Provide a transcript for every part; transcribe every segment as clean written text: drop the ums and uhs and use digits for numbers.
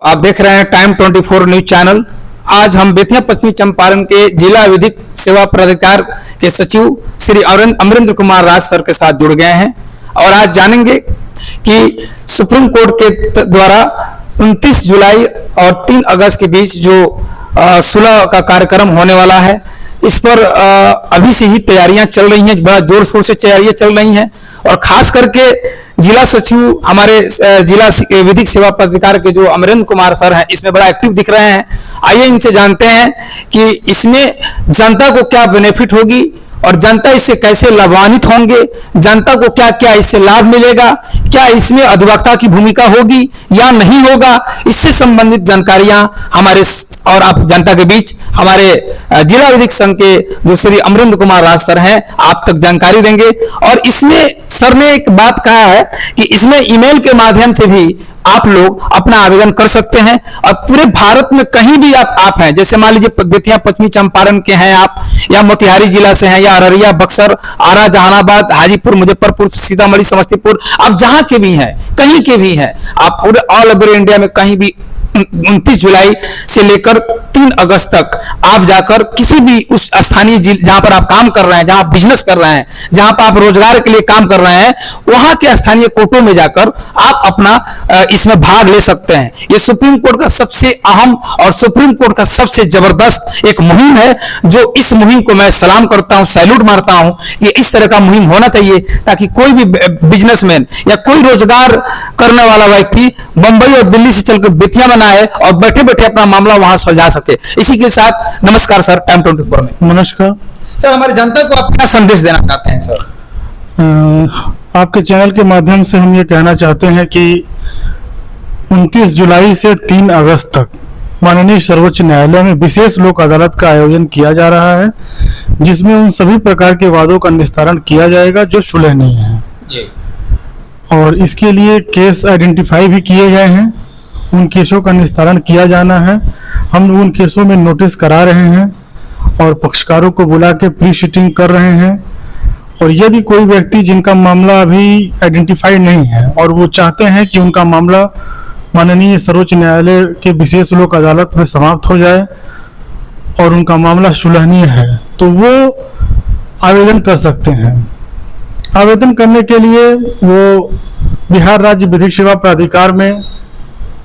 आप देख रहे हैं टाइम 24 न्यूज चैनल। आज हम बेतिया पश्चिमी चंपारण के जिला विधिक सेवा प्राधिकार के सचिव श्री अमरेंद्र कुमार राज सर के साथ जुड़ गए हैं और आज जानेंगे कि सुप्रीम कोर्ट के द्वारा 29 जुलाई और 3 अगस्त के बीच जो सुलह का कार्यक्रम होने वाला है, इस पर अभी से ही तैयारियां चल रही हैं, बड़ा जोर शोर से तैयारियां चल रही हैं और खास करके जिला सचिव हमारे जिला विधिक सेवा प्राधिकार के जो अमरेंद्र कुमार सर हैं, इसमें बड़ा एक्टिव दिख रहे हैं। आइए इनसे जानते हैं कि इसमें जनता को क्या बेनिफिट होगी और जनता इससे कैसे लाभान्वित होंगे, जनता को क्या क्या इससे लाभ मिलेगा, क्या इसमें अधिवक्ता की भूमिका होगी या नहीं होगा, इससे संबंधित जानकारियां हमारे और आप जनता के बीच हमारे जिला विधिक संघ के जो श्री अमरेंद्र कुमार राज सर हैं आप तक जानकारी देंगे। और इसमें सर ने एक बात कहा है कि इसमें ईमेल के माध्यम से भी आप लोग अपना आवेदन कर सकते हैं और पूरे भारत में कहीं भी आप हैं, जैसे मान लीजिए बेतिया पश्चिमी चंपारण के हैं आप, या मोतिहारी जिला से हैं, या अररिया, बक्सर, आरा, जहानाबाद, हाजीपुर, मुजफ्फरपुर, सीतामढ़ी, समस्तीपुर, आप जहां के भी हैं, कहीं के भी हैं, आप पूरे ऑल ओवर इंडिया में कहीं भी 29 जुलाई से लेकर 3 अगस्त तक आप जाकर किसी भी उस स्थानीय जहां पर आप काम कर रहे हैं, जहां आप बिजनेस कर रहे हैं, जहां पर आप रोजगार के लिए काम कर रहे हैं, वहां के स्थानीय कोर्टों में जाकर आप अपना इसमें भाग ले सकते हैं। ये सुप्रीम कोर्ट का सबसे अहम और सुप्रीम कोर्ट का सबसे जबरदस्त एक मुहिम है, जो इस मुहिम को मैं सलाम करता हूं, सैल्यूट मारता हूं। ये इस तरह का मुहिम होना चाहिए ताकि कोई भी बिजनेसमैन या कोई रोजगार करने वाला व्यक्ति बंबई और दिल्ली से चलकर बेतिया में आए और बैठे बैठे अपना मामला वहां सुलझा सके। इसी के साथ नमस्कार सर, टाइम 24 में नमस्कार सर। हमारी जनता को आप क्या संदेश देना चाहते हैं सर? आपके चैनल के माध्यम से हम ये कहना चाहते हैं कि 29 जुलाई से 3 अगस्त तक माननीय सर्वोच्च न्यायालय में विशेष लोक अदालत का आयोजन किया जा रहा है, जिसमें उन सभी प्रकार के वादों का निस्तारण किया जाएगा जो सुलह नहीं है जी। और इसके लिए केस आइडेंटिफाई भी किए गए हैं, उन केसों का निस्तारण किया जाना है। हम उन केसों में नोटिस करा रहे हैं और पक्षकारों को बुला के प्री सिटिंग कर रहे हैं। और यदि कोई व्यक्ति जिनका मामला अभी आइडेंटिफाई नहीं है और वो चाहते हैं कि उनका मामला माननीय सर्वोच्च न्यायालय के विशेष लोक अदालत में समाप्त हो जाए और उनका मामला सुलहनीय है, तो वो आवेदन कर सकते हैं। आवेदन करने के लिए वो बिहार राज्य विधिक सेवा प्राधिकार में,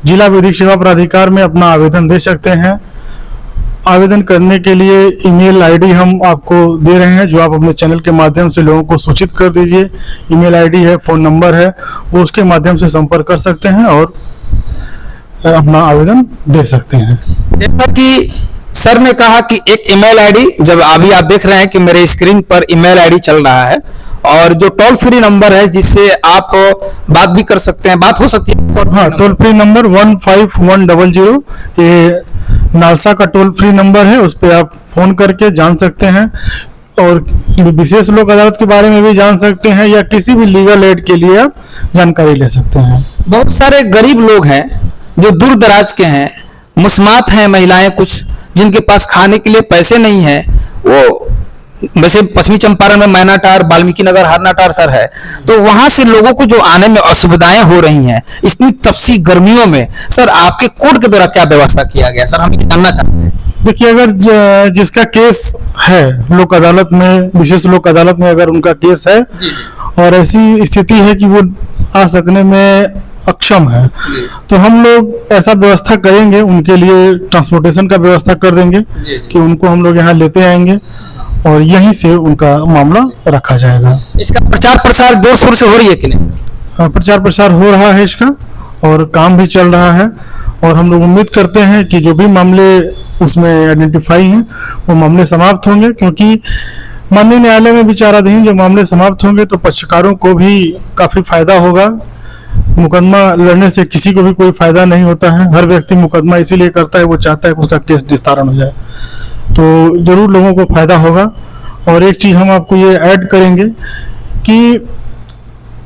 जिला विधिक सेवा प्राधिकार में अपना आवेदन दे सकते हैं। आवेदन करने के लिए ईमेल आईडी हम आपको दे रहे हैं, जो आप अपने चैनल के माध्यम से लोगों को सूचित कर दीजिए। ईमेल आईडी है, फोन नंबर है, वो उसके माध्यम से संपर्क कर सकते हैं और अपना आवेदन दे सकते हैं। जैसा कि सर ने कहा कि एक ईमेल आईडी, जब अभी आप देख रहे हैं कि मेरे स्क्रीन पर ईमेल आईडी चल रहा है और जो टोल फ्री नंबर है जिससे आप बात भी कर सकते हैं, बात हो सकती है। हाँ, टोल फ्री नंबर 15100, ये नालसा का टोल फ्री नंबर है, उस पर आप फोन करके जान सकते हैं और विशेष लोक अदालत के बारे में भी जान सकते हैं या किसी भी लीगल एड के लिए आप जानकारी ले सकते हैं। बहुत सारे गरीब लोग हैं जो दूर दराज के हैं, मुस्मात हैं, महिलाएं कुछ जिनके पास खाने के लिए पैसे नहीं है, वो वैसे पश्चिमी चंपारण में मैनाटार, वाल्मीकि नगर, हरनाटार सर है, तो वहां से लोगों को जो आने में असुविधाएं हो रही हैं इतनी तपसी गर्मियों में, सर आपके कोर्ट के द्वारा क्या व्यवस्था किया गया सर, हम ये जानना चाहते हैं। देखिए, अगर जिसका केस है लोक अदालत में, विशेष लोक अदालत में अगर उनका केस है और ऐसी स्थिति है कि वो आ सकने में अक्षम है, तो हम लोग ऐसा व्यवस्था करेंगे, उनके लिए ट्रांसपोर्टेशन का व्यवस्था कर देंगे कि उनको हम लोग यहाँ लेते आएंगे और यहीं से उनका मामला रखा जाएगा। इसका प्रचार प्रसार जोर शोर से हो रही है कि नहीं? हाँ, प्रचार प्रसार हो रहा है इसका और काम भी चल रहा है और हम लोग उम्मीद करते हैं कि जो भी मामले उसमें आइडेंटिफाई हैं वो मामले समाप्त होंगे, क्योंकि माननीय न्यायालय में विचाराधीन जो मामले समाप्त होंगे तो पक्षकारों को भी काफ़ी फायदा होगा। मुकदमा लड़ने से किसी को भी कोई फायदा नहीं होता है, हर व्यक्ति मुकदमा इसीलिए करता है, वो चाहता है कि उसका केस निस्तारण हो जाए, तो जरूर लोगों को फायदा होगा। और एक चीज हम आपको ये ऐड करेंगे कि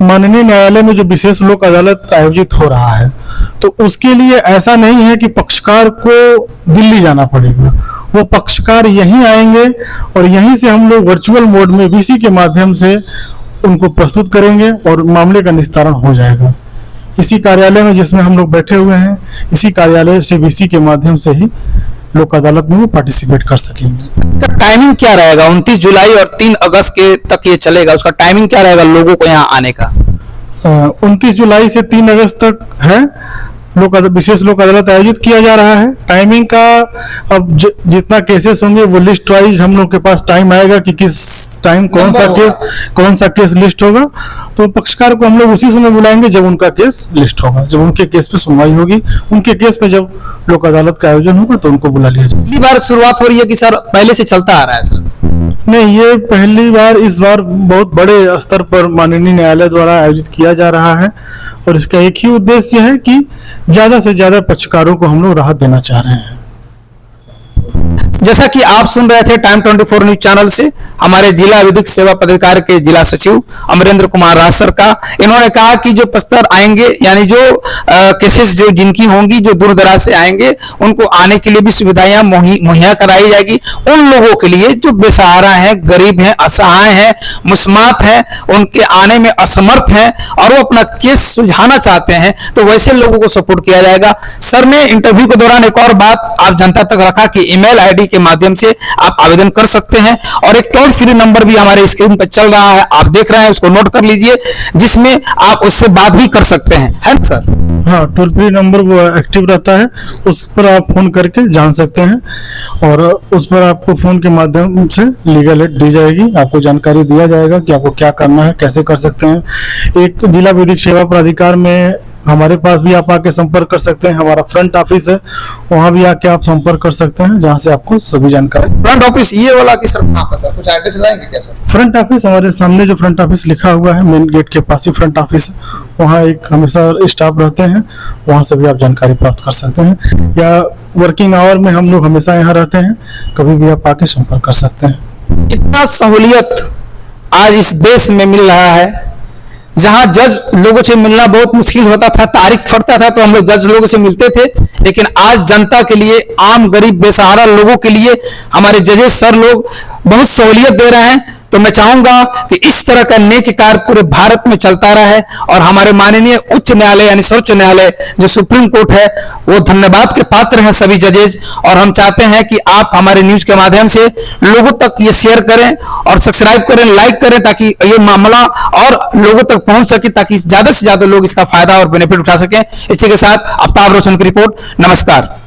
माननीय न्यायालय में जो विशेष लोक अदालत आयोजित हो रहा है, तो उसके लिए ऐसा नहीं है कि पक्षकार को दिल्ली जाना पड़ेगा, वो पक्षकार यहीं आएंगे और यहीं से हम लोग वर्चुअल मोड में वीसी के माध्यम से उनको प्रस्तुत करेंगे और मामले का निस्तारण हो जाएगा। इसी कार्यालय में जिसमें हम लोग बैठे हुए हैं, इसी कार्यालय से वीसी के माध्यम से ही लोक अदालत में वो पार्टिसिपेट कर सकेंगे। इसका टाइमिंग क्या रहेगा? 29 जुलाई और 3 अगस्त के तक ये चलेगा, उसका टाइमिंग क्या रहेगा लोगों को यहाँ आने का? 29 जुलाई से 3 अगस्त तक है विशेष लोक अदालत आयोजित किया जा रहा है। टाइमिंग का अब जितना केसेस होंगे वो लिस्ट वाइज हम लोग के पास टाइम आएगा कि किस टाइम कौन सा केस लिस्ट होगा, तो पक्षकार को हम लोग उसी समय बुलाएंगे जब उनका केस लिस्ट होगा, जब उनके केस पे सुनवाई होगी, उनके केस पे जब लोक अदालत का आयोजन होगा तो उनको बुला लिया जाएगा। पहली बार शुरुआत हो रही है कि सर पहले से चलता आ रहा है सर? नहीं, ये पहली बार, इस बार बहुत बड़े स्तर पर माननीय न्यायालय द्वारा आयोजित किया जा रहा है और इसका एक ही उद्देश्य है कि ज्यादा से ज्यादा पक्षकारों को हम लोग राहत देना चाह रहे हैं। जैसा कि आप सुन रहे थे टाइम 24 न्यूज चैनल से हमारे जिला विधिक सेवा प्राधिकार के जिला सचिव अमरेंद्र कुमार राज सर का, इन्होंने कहा कि जो पस्तर आएंगे यानी जो केसेस जो जिनकी होंगी, जो दूर दराज से आएंगे, उनको आने के लिए भी सुविधाएं मुहैया कराई जाएगी। उन लोगों के लिए जो बेसहारा हैं, गरीब हैं, असहाय हैं, मुस्मात हैं, उनके आने में असमर्थ हैं और वो अपना केस सुलझाना चाहते हैं, तो वैसे लोगों को सपोर्ट किया जाएगा। सर ने इंटरव्यू के दौरान एक और बात आप जनता तक रखा कि ईमेल आईडी के माध्यम से आप आवेदन कर सकते हैं और एक टोल फ्री नंबर भी हमारे स्क्रीन पर चल रहा है, आप देख रहे हैं, उसको नोट कर लीजिए, जिसमें आप उससे बात भी कर सकते हैं, है ना सर? हाँ, टोल फ्री नंबर वो एक्टिव रहता है, उस पर आप फोन करके जान सकते हैं और उस पर आपको फोन के माध्यम से लीगल एड दी जाएगी, आपको जानकारी दिया जाएगा कि आपको क्या करना है, कैसे कर सकते हैं। एक जिला विधिक सेवा प्राधिकार में हमारे पास भी आप आके संपर्क कर सकते हैं, हमारा फ्रंट ऑफिस है, वहां भी आके आप संपर्क कर सकते हैं, जहां से आपको सभी जानकारी। फ्रंट ऑफिस ये वाला कि सर आपका सर कुछ एड्रेस लगाएंगे क्या सर? फ्रंट ऑफिस हमारे सामने जो फ्रंट ऑफिस लिखा हुआ है, मेन गेट के पास ही फ्रंट ऑफिस है, वहाँ एक हमेशा स्टाफ रहते हैं, वहाँ से भी आप जानकारी प्राप्त कर सकते हैं, या वर्किंग आवर में हम लोग हमेशा यहाँ रहते हैं, कभी भी आप आके संपर्क कर सकते हैं। इतना सहूलियत आज इस देश में मिल रहा है, जहां जज लोगों से मिलना बहुत मुश्किल होता था, तारीख फटता था तो हम लोग जज लोगों से मिलते थे, लेकिन आज जनता के लिए, आम गरीब बेसहारा लोगों के लिए हमारे जजेस सर लोग बहुत सहूलियत दे रहे हैं। तो मैं चाहूंगा कि इस तरह का नेक कार्य पूरे भारत में चलता रहे और हमारे माननीय उच्च न्यायालय यानी सर्वोच्च न्यायालय जो सुप्रीम कोर्ट है वो धन्यवाद के पात्र हैं सभी जजेज। और हम चाहते हैं कि आप हमारे न्यूज के माध्यम से लोगों तक ये शेयर करें और सब्सक्राइब करें, लाइक करें, ताकि ये मामला और लोगों तक पहुंच सके, ताकि ज्यादा से ज्यादा लोग इसका फायदा और बेनिफिट उठा सकें। इसी के साथ आफ्ताब रोशन की रिपोर्ट। नमस्कार।